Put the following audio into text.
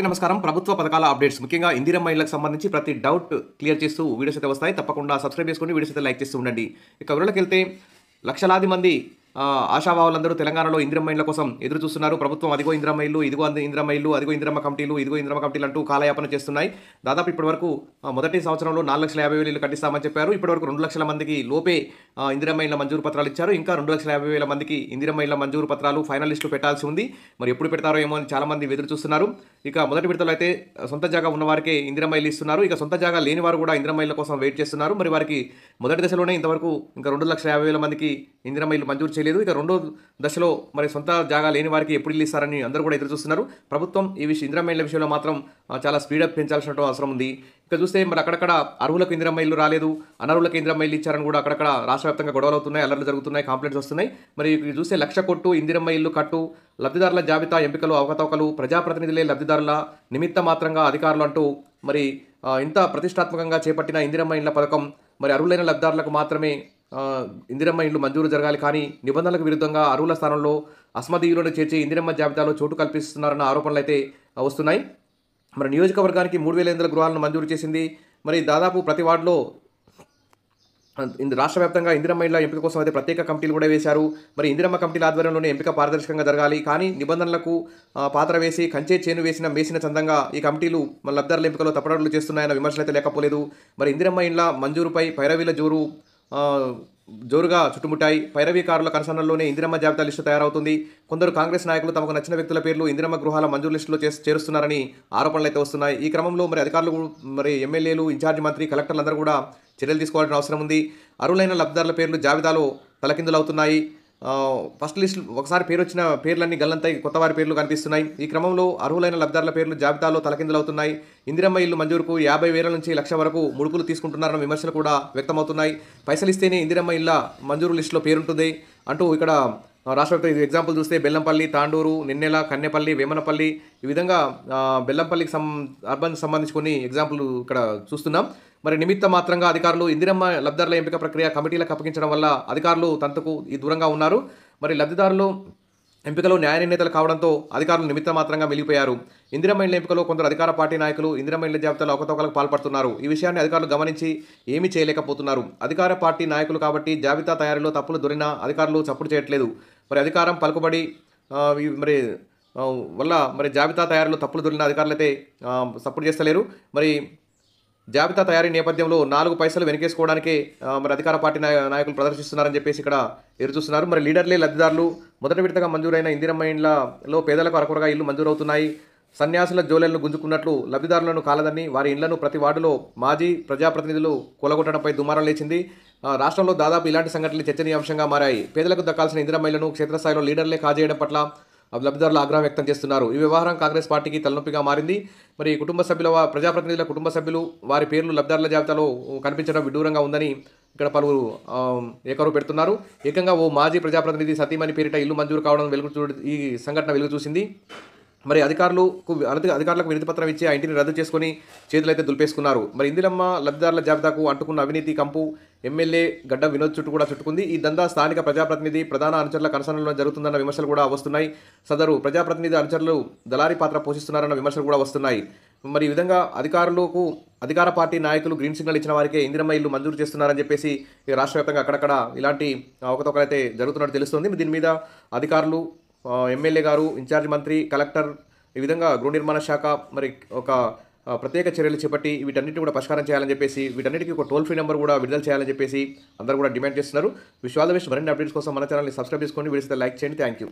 నమస్కారం. ప్రభుత్వ పథకాల అప్డేట్స్ ముఖ్యంగా ఇందిరమ్మ ఇళ్లకు సంబంధించి ప్రతి డౌట్ క్లియర్ చేస్తూ వీడియోస్ అయితే వస్తాయి. తప్పకుండా సబ్స్క్రైబ్ చేసుకోండి. వీడియోస్ అయితే లైక్ చేస్తూ ఉండండి. ఇక వివరాలకెళ్తే లక్షలాది మంది ఆశావాహులందరూ తెలంగాణలో ఇందిరమ్మ ఇళ్ల కోసం ఎదురు చూస్తున్నారు. ప్రభుత్వం అదిగో ఇందిరమ్మ ఇల్లు, ఇదిగో ఇందిరమ్మ ఇల్లు, అదిగో ఇందిరమ్మ కమిటీలు, ఇదిగో ఇందిరమ్మ కమిటీలు అంటూ కాలయాపన చేస్తున్నాయి. దాదాపు ఇప్పటివరకు మొదటి సంవత్సరంలో 4,50,000 ఇల్లు కట్టిస్తామని చెప్పారు. ఇప్పటివరకు 2 లక్షల మందికి లోపే ఇందిరమ్మ ఇళ్ల మంజూరు పత్రాలు ఇచ్చారు. ఇంకా 2,50,000 మందికి ఇందిరమ్మ ఇళ్ల మంజూరు పత్రాలు ఫైనల్ లిస్టులు పెట్టాల్సి ఉంది. మరి ఎప్పుడు పెడతారో ఏమో అని చాలా మంది ఎదురు చూస్తున్నారు. ఇక మొదటి విడతలో అయితే సొంత జాగా ఉన్న వారికే ఇందిరమ్మ ఇల్లు ఇస్తున్నారు. ఇక సొంత జాగా లేని వారు కూడా ఇందిరమ్మ ఇళ్ల కోసం వెయిట్ చేస్తున్నారు. మరి వారికి మొదటి దశలోనే ఇంతవరకు ఇంకా 2,50,000 మందికి ఇందిరమ్మ ఇల్లు మంజూరు చేయలేదు. ఇక రెండో దశలో మరి సొంత జాగా లేని వారికి ఎప్పుడు ఇల్లు ఇస్తారని అందరూ కూడా ఎదురు చూస్తున్నారు. ప్రభుత్వం ఈ ఇందిరమ్మ ఇళ్ల విషయంలో మాత్రం చాలా స్పీడప్ పెంచాల్సిన అవసరం ఉంది. ఇక చూస్తే మరి అక్కడక్కడ అర్హులకు ఇందిరమ్మ ఇల్లు రాలేదు, అనర్హులకు ఇందిరమ్మ ఇల్లు ఇచ్చారని కూడా అక్కడక్కడ రాష్ట్ర వ్యాప్తంగా గొడవలు అవుతున్నాయి, అల్లర్లు జరుగుతున్నాయి, కంప్లైంట్స్ వస్తున్నాయి. మరి చూస్తే 1,00,000 కొట్టు, ఇందిరమ్మ ఇల్లు కట్టు, లబ్ధిదారుల జాబితా ఎంపికలు అవకతవకలు, ప్రజాప్రతినిధులే లబ్ధిదారుల నిమిత్త మాత్రంగా అధికారులు అంటూ మరి ఇంత ప్రతిష్టాత్మకంగా చేపట్టిన ఇందిరమ్మ ఇళ్ల పథకం మరి అర్హులైన లబ్ధిదారులకు మాత్రమే ఇందిరమ్మ ఇల్లు మంజూరు జరగాలి, కానీ నిబంధనలకు విరుద్ధంగా అర్హుల స్థానంలో అస్మదీయులను చేర్చి ఇందిరమ్మ జాబితాలో చోటు కల్పిస్తున్నారన్న ఆరోపణలు అయితే వస్తున్నాయి. మరి నియోజకవర్గానికి 3,800 గృహాలను మంజూరు చేసింది. మరి దాదాపు ప్రతి వార్డులో రాష్ట్ర వ్యాప్తంగా ఇందిరమ్మ ఇళ్ల ఎంపిక కోసం అయితే ప్రత్యేక కమిటీలు కూడా వేశారు. మరి ఇందిరమ్మ కమిటీల ఆధ్వర్యంలోనే ఎంపిక పారదర్శకంగా జరగాలి, కానీ నిబంధనలకు పాత్ర వేసి కంచే చేను మేసిన చందంగా ఈ కమిటీలు మన లబ్ధిదారుల ఎంపికలో తప్పడలు చేస్తున్నాయన్న విమర్శలు అయితే లేకపోలేదు. మరి ఇందిరమ్మ ఇళ్ల మంజూరుపై పైరవీల జోరుగా చుట్టుముట్టాయి. పైరవీకారుల కన్సర్న్లోనే ఇందిరమ్మ జాబితా లిస్టు తయారవుతుంది. కొందరు కాంగ్రెస్ నాయకులు తమకు నచ్చిన వ్యక్తుల పేర్లు ఇందిరమ్మ గృహాల మంజూరు లిస్టులో చేరుస్తున్నారని ఆరోపణలు అయితే వస్తున్నాయి. ఈ క్రమంలో మరి అధికారులు, మరి ఎమ్మెల్యేలు, ఇన్ఛార్జి మంత్రి, కలెక్టర్లు అందరూ కూడా చర్యలు తీసుకోవాల్సిన అవసరం ఉంది. అర్హులైన లబ్ధిదారుల పేర్లు జాబితాలో తలకిందులవుతున్నాయి. ఫస్ట్ లిస్ట్ ఒకసారి పేరు వచ్చిన పేర్లన్నీ గల్లంతాయి, కొత్త వారి పేర్లు కనిపిస్తున్నాయి. ఈ క్రమంలో అర్హులైన లబ్ధిదారుల పేర్లు జాబితాలో తలకిందులవుతున్నాయి. ఇందిరమ్మ ఇల్లు మంజూరుకు 50,000 నుంచి 1,00,000 వరకు ముడుపులు తీసుకుంటున్నారన్న విమర్శలు కూడా వ్యక్తమవుతున్నాయి. పైసలు ఇస్తేనే ఇందిరమ్మ ఇళ్ల మంజూరు లిస్టులో పేరుంటుంది అంటూ ఇక్కడ రాష్ట్ర వ్యాప్తంగా ఎగ్జాంపుల్ చూస్తే బెల్లంపల్లి, తాండూరు, నిన్నెల, కన్నెపల్లి, వేమనపల్లి, ఈ విధంగా బెల్లంపల్లికి అర్బన్ సంబంధించి కొన్ని ఎగ్జాంపుల్ ఇక్కడ చూస్తున్నాం. మరి నిమిత్త మాత్రంగా అధికారులు ఇందిరమ్మ లబ్ధిదారుల ఎంపిక ప్రక్రియ కమిటీలకు అప్పగించడం వల్ల అధికారులు తంతుకు దూరంగా ఉన్నారు. మరి లబ్ధిదారులు ఎంపికలో న్యాయ నిర్ణేతలు కావడంతో అధికారులు నిమిత్త మాత్రంగా మిగిలిపోయారు. ఇందిరమ్మ ఇళ్ల ఎంపికలో కొందరు అధికార పార్టీ నాయకులు ఇందిరమ్మ ఇళ్ల జాబితాలో అవకతవకలకు పాల్పడుతున్నారు. ఈ విషయాన్ని అధికారులు గమనించి ఏమీ చేయలేకపోతున్నారు. అధికార పార్టీ నాయకులు కాబట్టి జాబితా తయారీలో తప్పులు దొరికినా అధికారులు చప్పుడు చేయట్లేదు. మరి అధికారం పలుకుబడి మరి వల్ల మరి జాబితా తయారీలో తప్పులు దొరికిన అధికారులు అయితే సపోర్ట్ చేస్తలేరు. మరి జాబితా తయారీ నేపథ్యంలో 4 పైసలు వెనకేసుకోవడానికే మరి అధికార పార్టీ నాయకులు ప్రదర్శిస్తున్నారని చెప్పేసి ఇక్కడ ఎదురుచూస్తున్నారు. మరి లీడర్లే లబ్ధిదారులు. మొదటి విడతగా మంజూరైన ఇందిరమ్మ ఇళ్లలో పేదలకు అరకొరగా ఇల్లు మంజూరవుతున్నాయి. సన్యాసుల జోలెలను గుంజుకున్నట్లు లబ్ధిదారులను కాలదని వారి ఇళ్లను ప్రతి వార్డులో మాజీ ప్రజాప్రతినిధులు కూలగొట్టడంపై దుమారం లేచింది. రాష్ట్రంలో దాదాపు ఇలాంటి సంఘటనలు చర్చనీయాంశంగా మారాయి. పేదలకు దక్కాల్సిన ఇందిరమ్మ ఇళ్లను క్షేత్రస్థాయిలో లీడర్లే కాజేయడం పట్ల లబ్ధిదారులు ఆగ్రహం వ్యక్తం చేస్తున్నారు. ఈ వ్యవహారం కాంగ్రెస్ పార్టీకి తలనొప్పిగా మారింది. మరి కుటుంబ సభ్యుల ప్రజాప్రతినిధుల కుటుంబ సభ్యులు వారి పేర్లు లబ్ధిదారుల జాబితాలో కనిపించడం విడ్డూరంగా ఉందని ఇక్కడ పలువురు ఏకరువు పెడుతున్నారు. ఏకంగా ఓ మాజీ ప్రజాప్రతినిధి సతీమణి పేరిట ఇల్లు మంజూరు కావడం ఈ సంఘటన వెలుగు చూసింది. మరి అధికారులకు వినతి పత్రం ఇచ్చి ఆ ఇంటిని రద్దు చేసుకుని చేతులైతే దులిపేసుకున్నారు. మరి ఇందిరమ్మ లబ్ధిదారుల జాబితాకు అంటుకున్న అవినీతి కంపు ఎమ్మెల్యే గడ్డ వినోద్ చుట్టూ కూడా చుట్టుకుంది. ఈ దందా స్థానిక ప్రజాప్రతినిధి ప్రధాన అనుచరుల కన్సర్న్లో జరుగుతుందన్న విమర్శలు కూడా వస్తున్నాయి. సదరు ప్రజాప్రతినిధి అనుచరులు దళారీ పాత్ర పోషిస్తున్నారన్న విమర్శలు కూడా వస్తున్నాయి. మరి ఈ విధంగా అధికార పార్టీ నాయకులు గ్రీన్ సిగ్నల్ ఇచ్చిన వారికే ఇందిరమ్మ ఇల్లు మంజూరు చేస్తున్నారని చెప్పేసి రాష్ట్ర వ్యాప్తంగా అక్కడక్కడ ఇలాంటి అవకతవకలైతే జరుగుతున్నట్టు తెలుస్తుంది. దీని మీద అధికారులు, ఎమ్మెల్యే గారు, ఇన్ఛార్జ్ మంత్రి, కలెక్టర్, ఈ విధంగా గృహ నిర్మాణ శాఖ మరి ఒక ప్రత్యేక చర్యలు చేపట్టి వీటన్నిటిని కూడా పరిష్కారం చేయాలని చెప్పేసి, వీటన్నిటికీ ఒక టోల్ ఫ్రీ నెంబర్ కూడా విడుదల చేయాలని చెప్పేసి అందరూ కూడా డిమాండ్ చేస్తున్నారు. Wish all the best. మరిన్ని అప్డేట్స్ కోసం మన ఛానల్ని సబ్స్క్రైబ్ చేసుకోండి, వీడియోస్ లైక్ చేయండి. Thank you.